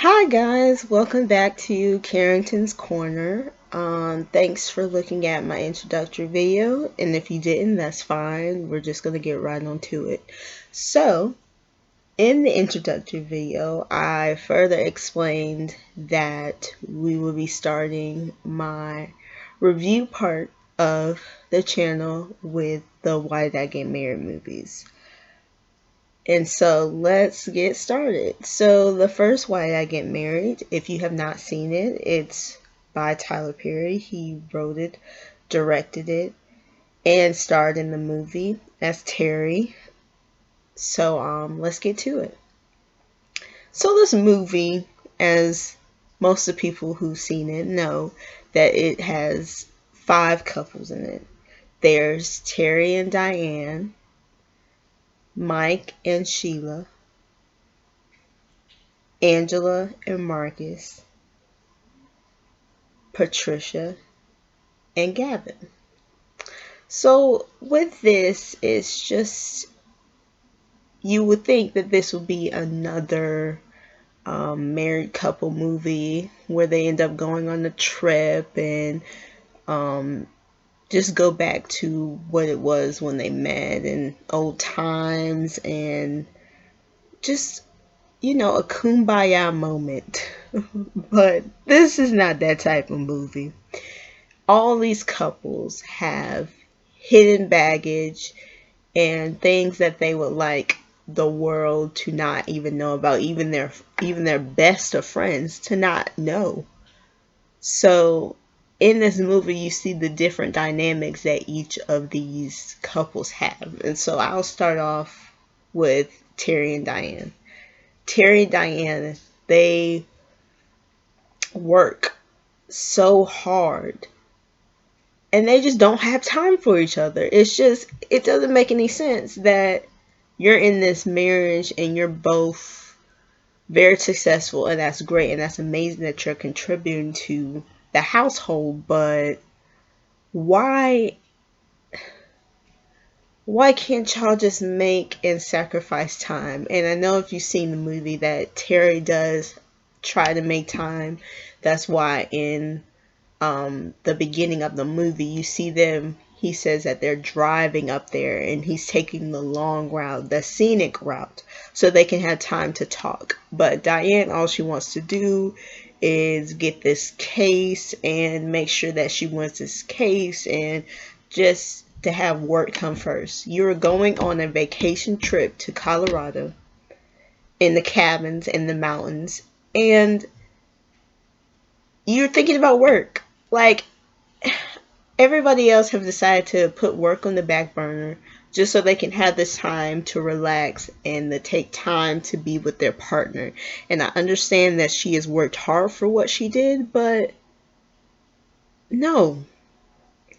Hi guys, welcome back to Carrington's Corner. Thanks for looking at my introductory video, and if you didn't, that's fine. We're just gonna get right on to it. So, in the introductory video, I further explained that we will be starting my review part of the channel with the Why Did I Get Married movies. And so let's get started. So the first Why Did I Get Married, if you have not seen it, it's by Tyler Perry. He wrote it, directed it, and starred in the movie as Terry. So let's get to it. So this movie, as most of the people who've seen it know, that it has 5 couples in it. There's Terry and Diane, Mike and Sheila, Angela and Marcus, Patricia and Gavin. So with this, it's just, you would think that this would be another married couple movie where they end up going on a trip and just go back to what it was when they met and old times and just, a kumbaya moment. But this is not that type of movie. All these couples have hidden baggage and things that they would like the world to not even know about, even their best of friends to not know. So in this movie you see the different dynamics that each of these couples have. And so I'll start off with Terry and Diane. Terry and Diane, they work so hard and they just don't have time for each other. It doesn't make any sense that you're in this marriage and you're both very successful, and that's great and that's amazing that you're contributing to the household, but why can't y'all just make and sacrifice time? And I know if you've seen the movie that Terry does try to make time. That's why in the beginning of the movie, you see them, he says that they're driving up there and he's taking the long route, the scenic route, so they can have time to talk. But Diane, all she wants to do is get this case and make sure that she wins this case and just to have work come first. You're going on a vacation trip to Colorado in the cabins in the mountains, and you're thinking about work. Like, everybody else have decided to put work on the back burner just so they can have this time to relax and to take time to be with their partner. And I understand that she has worked hard for what she did, but no.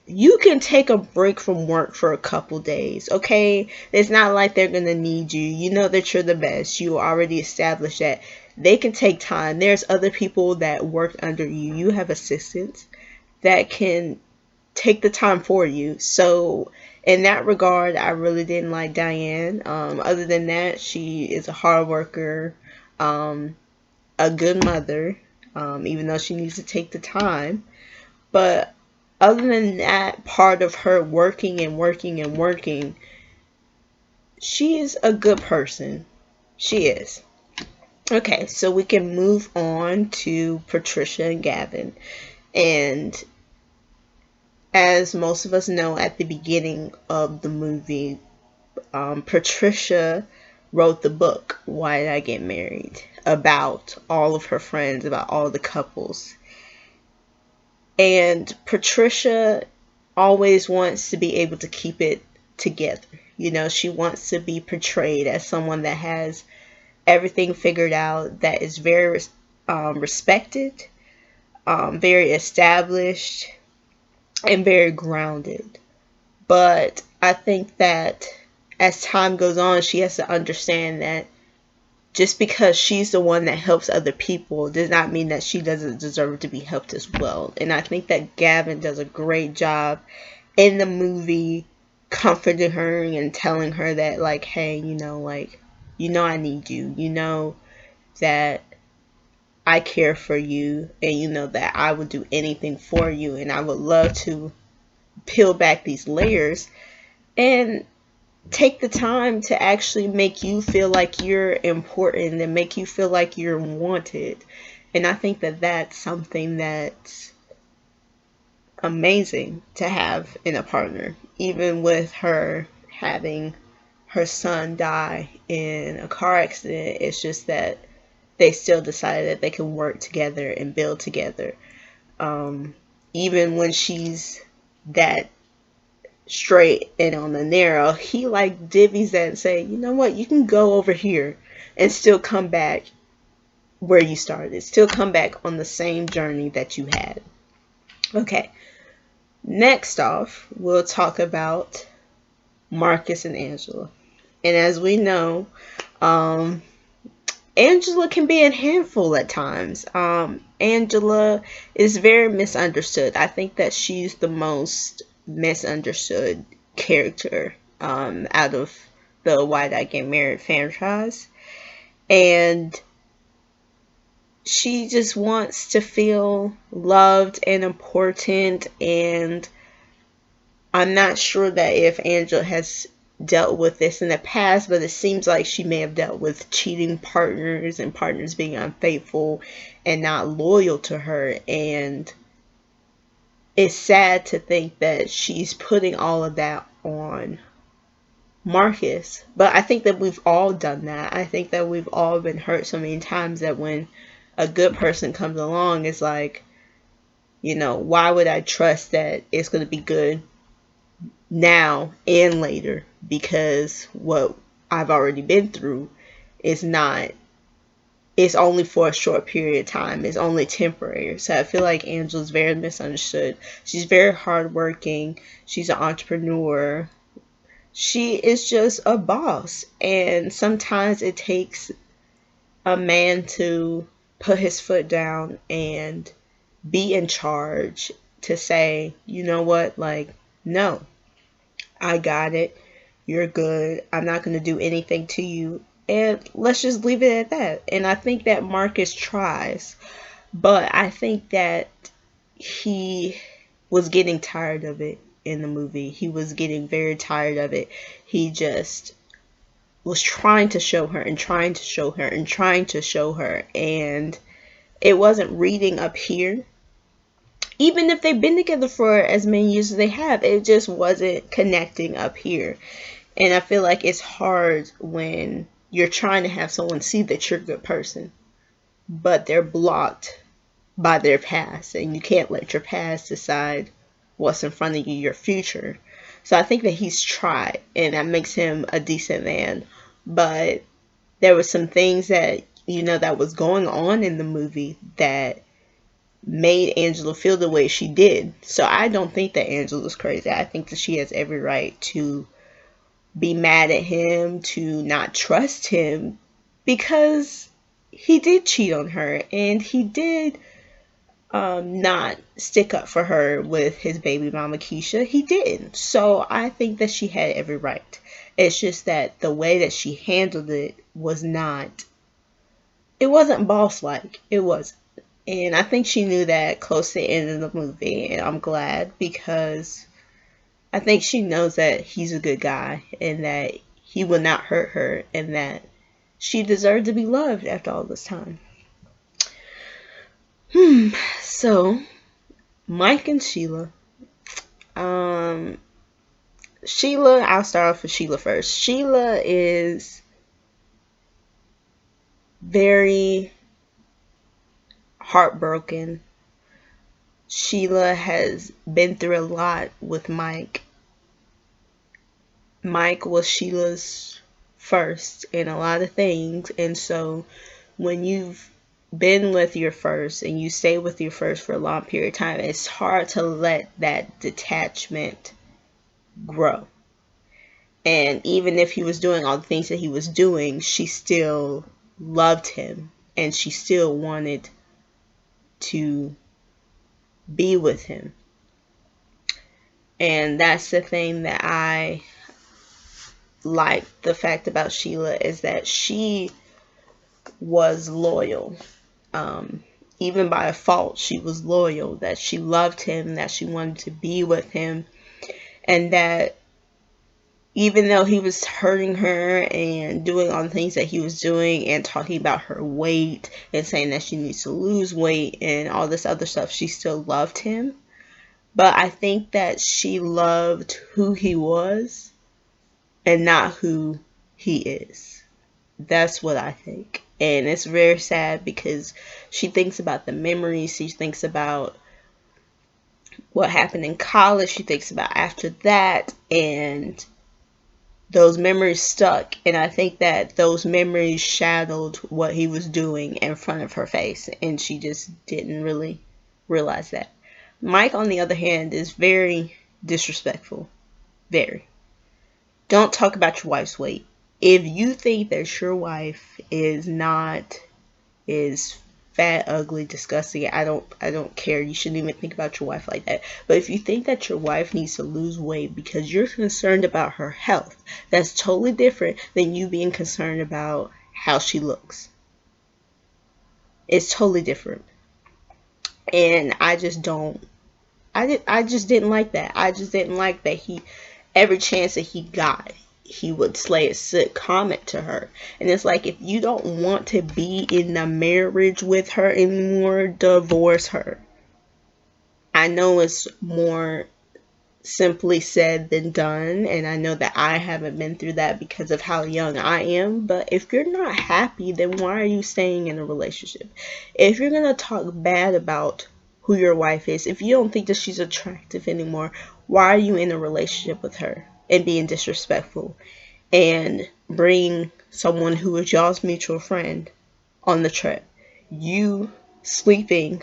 You can take a break from work for a couple days, okay? It's not like they're gonna need you. You know that you're the best. You already established that. They can take time. There's other people that work under you. You have assistants that can take the time for you. So in that regard, I really didn't like Diane. Other than that, she is a hard worker, a good mother, even though she needs to take the time. But other than that part of her working and working and working, she is a good person. She is. Okay, so we can move on to Patricia and Gavin. And as most of us know, at the beginning of the movie, Patricia wrote the book, Why Did I Get Married? About all of her friends, about all the couples. And Patricia always wants to be able to keep it together. She wants to be portrayed as someone that has everything figured out, that is very respected, very established, and very grounded. But I think that as time goes on, she has to understand that just because she's the one that helps other people does not mean that she doesn't deserve to be helped as well. And I think that Gavin does a great job in the movie comforting her and telling her that, like, hey, I need you. You know that I care for you, and you know that I would do anything for you, and I would love to peel back these layers and take the time to actually make you feel like you're important and make you feel like you're wanted. And I think that that's something that's amazing to have in a partner, even with her having her son die in a car accident. It's just that they still decided that they can work together and build together. Even when she's that straight and on the narrow, he like divvies that and say, you know what, you can go over here and still come back where you started, still come back on the same journey that you had. Okay, next off, we'll talk about Marcus and Angela. And as we know, Angela can be a handful at times. Angela is very misunderstood. I think that she's the most misunderstood character out of the Why Did I Get Married franchise. And she just wants to feel loved and important. And I'm not sure that if Angela has dealt with this in the past, but it seems like she may have dealt with cheating partners and partners being unfaithful and not loyal to her. And it's sad to think that she's putting all of that on Marcus. But I think that we've all done that. I think that we've all been hurt so many times that when a good person comes along, it's like, you know, why would I trust that it's going to be good now and later, because what I've already been through is not, it's only for a short period of time, it's only temporary. So I feel like Angela's very misunderstood. She's very hardworking, she's an entrepreneur, she is just a boss, and sometimes it takes a man to put his foot down and be in charge, to say, you know what, like, no, I got it. You're good. I'm not going to do anything to you. And let's just leave it at that. And I think that Marcus tries. But I think that he was getting tired of it in the movie. He was getting very tired of it. He just was trying to show her and trying to show her and trying to show her. And it wasn't reading up here. Even if they've been together for as many years as they have, it just wasn't connecting up here. And I feel like it's hard when you're trying to have someone see that you're a good person, but they're blocked by their past, and you can't let your past decide what's in front of you, your future. So I think that he's tried, and that makes him a decent man. But there were some things that, you know, that was going on in the movie that made Angela feel the way she did. So I don't think that Angela's crazy. I think that she has every right to be mad at him, to not trust him, because he did cheat on her, and he did not stick up for her with his baby mama Keisha. He did. So I think that she had every right. It's just that the way that she handled it was not, it wasn't boss like. It wasn't. And I think she knew that close to the end of the movie, and I'm glad, because I think she knows that he's a good guy and that he will not hurt her and that she deserved to be loved after all this time. So, Mike and Sheila. Sheila, I'll start off with Sheila first. Sheila is very heartbroken. Sheila has been through a lot with Mike. Mike was Sheila's first in a lot of things, and so when you've been with your first and you stay with your first for a long period of time, it's hard to let that detachment grow. And even if he was doing all the things that he was doing, she still loved him and she still wanted to be with him. And that's the thing that I like the fact about Sheila, is that she was loyal. Even by default, she was loyal, that she loved him, that she wanted to be with him, and that even though he was hurting her and doing all the things that he was doing and talking about her weight and saying that she needs to lose weight and all this other stuff, she still loved him. But I think that she loved who he was and not who he is. That's what I think. And it's very sad because she thinks about the memories, she thinks about what happened in college, she thinks about after that, and those memories stuck. And I think that those memories shadowed what he was doing in front of her face, and she just didn't really realize that. Mike, on the other hand, is very disrespectful. Very. Don't talk about your wife's weight. If you think that your wife is fat, ugly, disgusting, I don't care. You shouldn't even think about your wife like that. But if you think that your wife needs to lose weight because you're concerned about her health, that's totally different than you being concerned about how she looks. It's totally different. And I just didn't like that. I just didn't like that every chance that he got, he would slay a sick comment to her. And it's like, if you don't want to be in the marriage with her anymore, divorce her. I know it's more simply said than done, and I know that I haven't been through that because of how young I am, but if you're not happy, then why are you staying in a relationship? If you're gonna talk bad about who your wife is, if you don't think that she's attractive anymore, why are you in a relationship with her and being disrespectful and bring someone who is y'all's mutual friend on the trip? You sleeping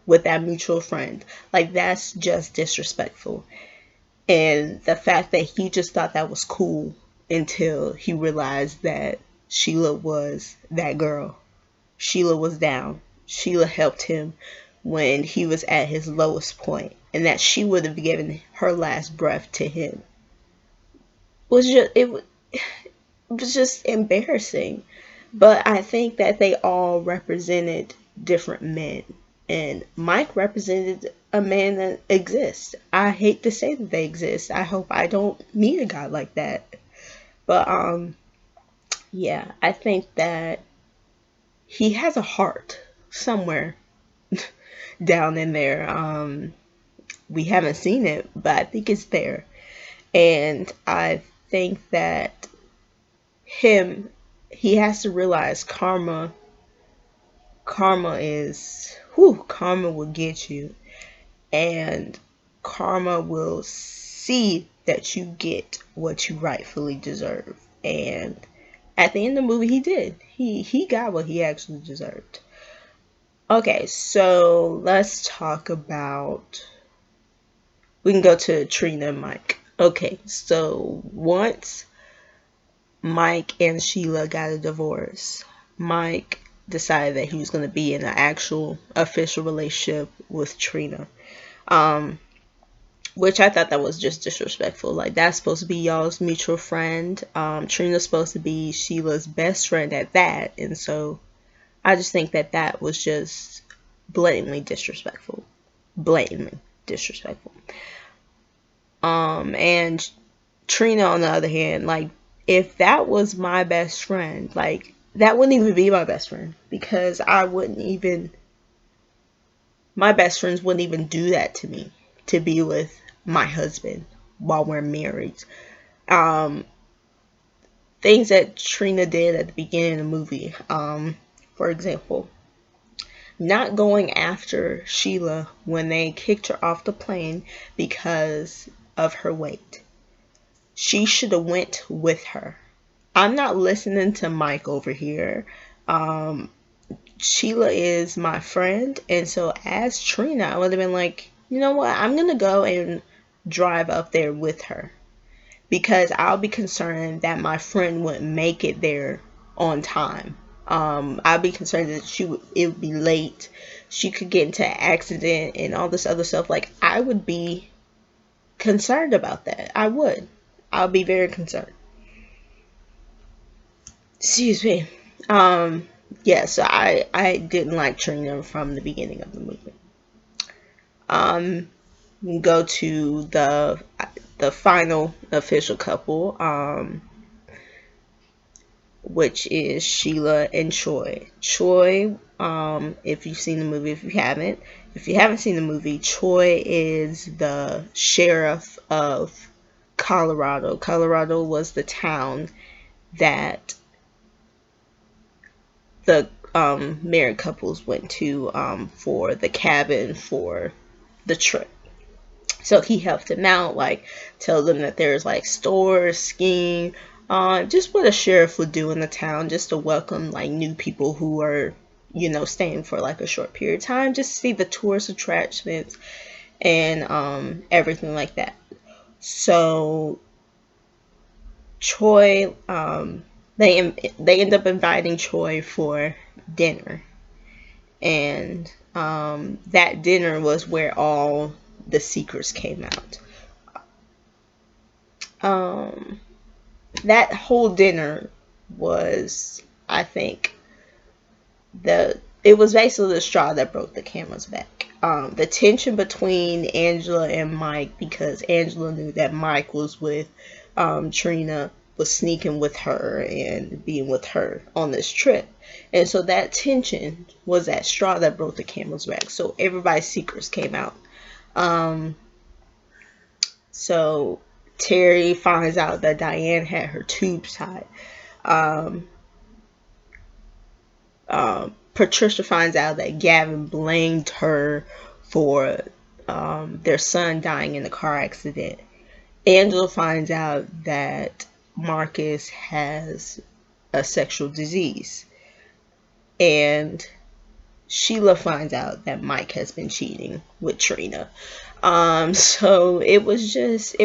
with that mutual friend, like, that's just disrespectful. And the fact that he just thought that was cool until he realized that Sheila was that girl. Sheila was down. Sheila helped him when he was at his lowest point, and that she would have given her last breath to him was just embarrassing. But I think that they all represented different men. And Mike represented a man that exists. I hate to say that they exist. I hope I don't meet a guy like that. But yeah, I think that he has a heart somewhere down in there. We haven't seen it, but I think it's there. And I think that he has to realize karma will get you, and karma will see that you get what you rightfully deserve. And at the end of the movie, he did. He got what he actually deserved. Okay, so let's talk about, we can go to Trina and Mike. Okay, so once Mike and Sheila got a divorce, Mike decided that he was going to be in an actual official relationship with Trina. Which I thought that was just disrespectful. Like, that's supposed to be y'all's mutual friend. Trina's supposed to be Sheila's best friend at that. And so I just think that that was just blatantly disrespectful. Blatantly disrespectful. And Trina, on the other hand, like, if that was my best friend, like, that wouldn't even be my best friend, because my best friends wouldn't even do that to me, to be with my husband while we're married. Things that Trina did at the beginning of the movie, for example, not going after Sheila when they kicked her off the plane because of her weight. She should have went with her. I'm not listening to Mike over here. Sheila is my friend, and so as Trina, I would have been like, you know what, I'm gonna go and drive up there with her, because I'll be concerned that my friend wouldn't make it there on time. I'll be concerned that it would be late, she could get into an accident and all this other stuff. Like, I would be concerned about that. I'll be very concerned. Excuse me. Yeah, so I didn't like Trina from the beginning of the movie. We go to the final official couple, which is Sheila and Troy. Troy, if you've seen the movie, if you haven't seen the movie, Troy is the sheriff of Colorado. Colorado was the town that the married couples went to for the cabin for the trip. So he helped them out, like tell them that there's like stores, skiing, just what a sheriff would do in the town, just to welcome like new people who are, staying for like a short period of time, just to see the tourist attractions and everything like that. So Troy, they end up inviting Troy for dinner, and that dinner was where all the secrets came out. Um, that whole dinner was, I think, it was basically the straw that broke the camel's back. The tension between Angela and Mike, because Angela knew that Mike was with Trina, was sneaking with her and being with her on this trip. And so that tension was that straw that broke the camel's back. So everybody's secrets came out. Um, so Terry finds out that Diane had her tubes tied. Um, Patricia finds out that Gavin blamed her for their son dying in a car accident. Angela finds out that Marcus has a sexual disease. And Sheila finds out that Mike has been cheating with Trina. So it was just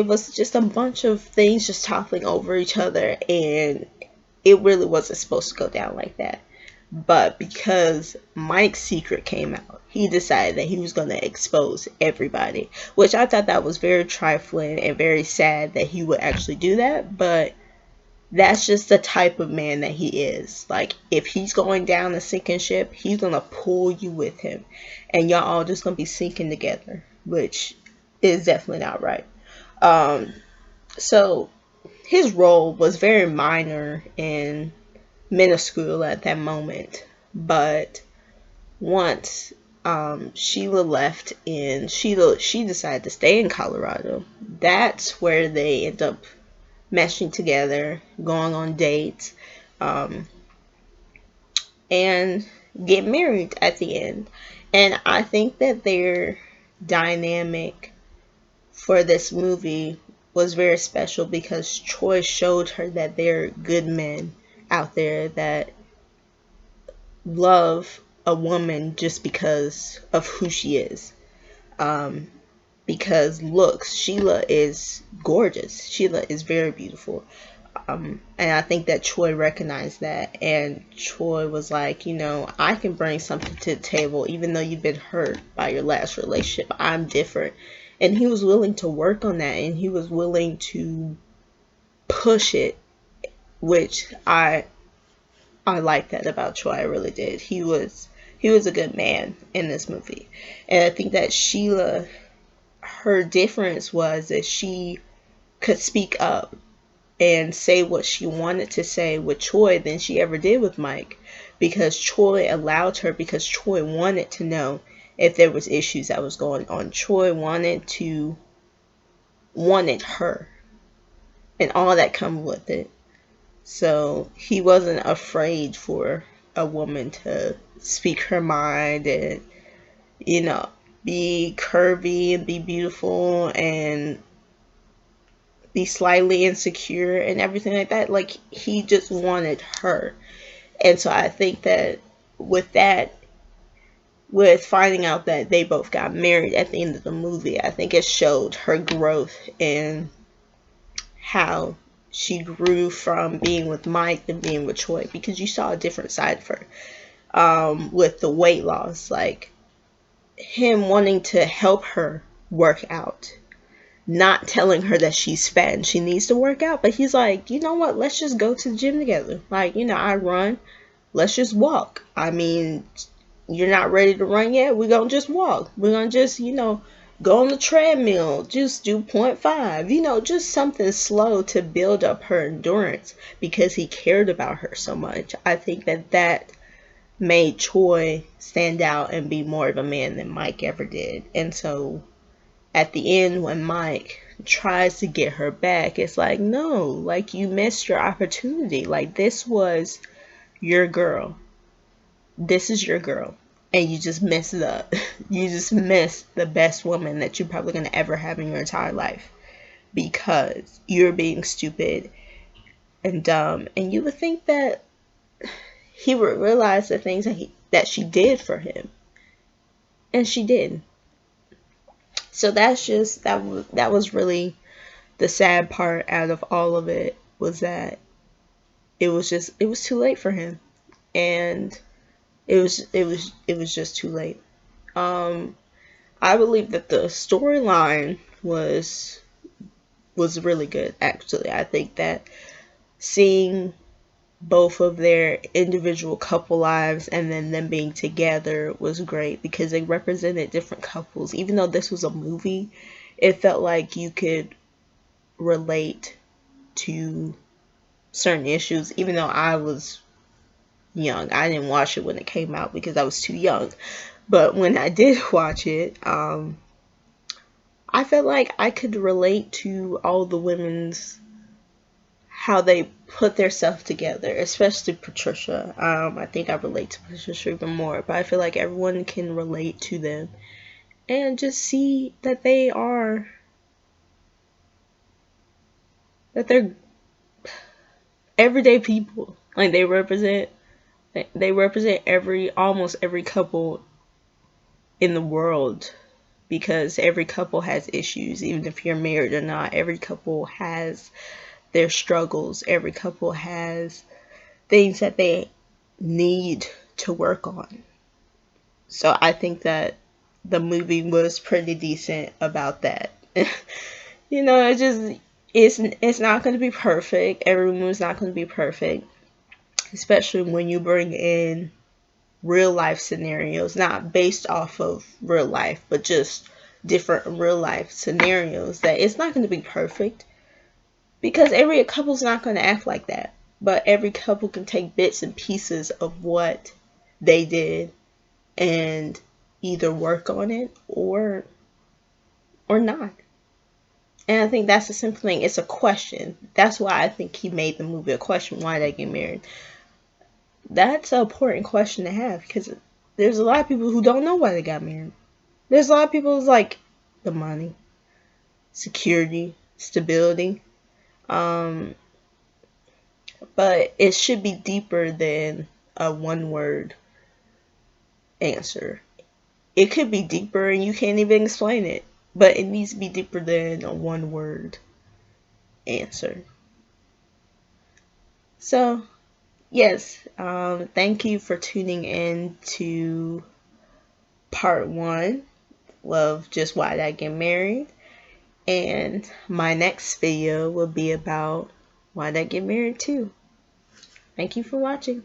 a bunch of things just toppling over each other, and it really wasn't supposed to go down like that. But because Mike's secret came out, he decided that he was going to expose everybody, which I thought that was very trifling and very sad that he would actually do that. But that's just the type of man that he is. Like, if he's going down a sinking ship, he's going to pull you with him. And y'all all just going to be sinking together, which is definitely not right. So his role was very minor and minuscule at that moment. But once Sheila left and she decided to stay in Colorado, that's where they end up meshing together, going on dates, um, and get married at the end. And I think that their dynamic for this movie was very special because Troy showed her that there are good men out there that love a woman just because of who she is. Um, because looks, Sheila is gorgeous. Sheila is very beautiful. And I think that Troy recognized that, and Troy was like, I can bring something to the table, even though you've been hurt by your last relationship. I'm different. And he was willing to work on that, and he was willing to push it, which I like that about Troy. I really did. He was a good man in this movie. And I think that Sheila, her difference was that she could speak up and say what she wanted to say with Troy than she ever did with Mike, because Troy allowed her, because Troy wanted to know if there was issues that was going on. Troy wanted her and all that come with it. So he wasn't afraid for a woman to speak her mind and, you know, be curvy and be beautiful and be slightly insecure and everything like that. Like, he just wanted her. And so I think that with that, with finding out that they both got married at the end of the movie, I think it showed her growth and how she grew from being with Mike to being with Troy, because you saw a different side of her. With the weight loss, like him wanting to help her work out, not telling her that she's fat and she needs to work out, but he's like, you know what, let's just go to the gym together. Like, I run, let's just walk. I mean, you're not ready to run yet? We're going to just walk. We're going to just, go on the treadmill. Just do 0.5. Just something slow to build up her endurance because he cared about her so much. I think that made Troy stand out and be more of a man than Mike ever did. And so at the end, when Mike tries to get her back, it's like, no, like, you missed your opportunity. Like, this was your girl. This is your girl. And you just messed it up. You just missed the best woman that you're probably going to ever have in your entire life because you're being stupid and dumb. And you would think that he would realize the things that she did for him. And she did. So that's just, that was really the sad part out of all of it, was that it was too late for him. And it was just too late. I believe that the storyline was really good, actually. I think that seeing both of their individual couple lives and then them being together was great because they represented different couples. Even though this was a movie, it felt like you could relate to certain issues, even though I was young. I didn't watch it when it came out because I was too young. But when I did watch it, I felt like I could relate to all the women's, how they put their self together, especially Patricia. I think I relate to Patricia even more, but I feel like everyone can relate to them and just see that they're everyday people. Like, they represent almost every couple in the world, because every couple has issues, even if you're married or not. Every couple has their struggles. Every couple has things that they need to work on. So I think that the movie was pretty decent about that. It's not going to be perfect. Every movie's not going to be perfect, especially when you bring in real life scenarios, not based off of real life, but just different real life scenarios. That it's not going to be perfect because every couple's not going to act like that, but every couple can take bits and pieces of what they did and either work on it or not. And I think that's the simple thing. It's a question. That's why I think he made the movie a question. Why did they get married? That's an important question to have, because there's a lot of people who don't know why they got married. There's a lot of people who's like, the money, security, stability. But it should be deeper than a one-word answer. It could be deeper and you can't even explain it, but it needs to be deeper than a one-word answer. So, yes, thank you for tuning in to part 1 of Just Why Did I Get Married. And my next video will be about why did I get married too. Thank you for watching.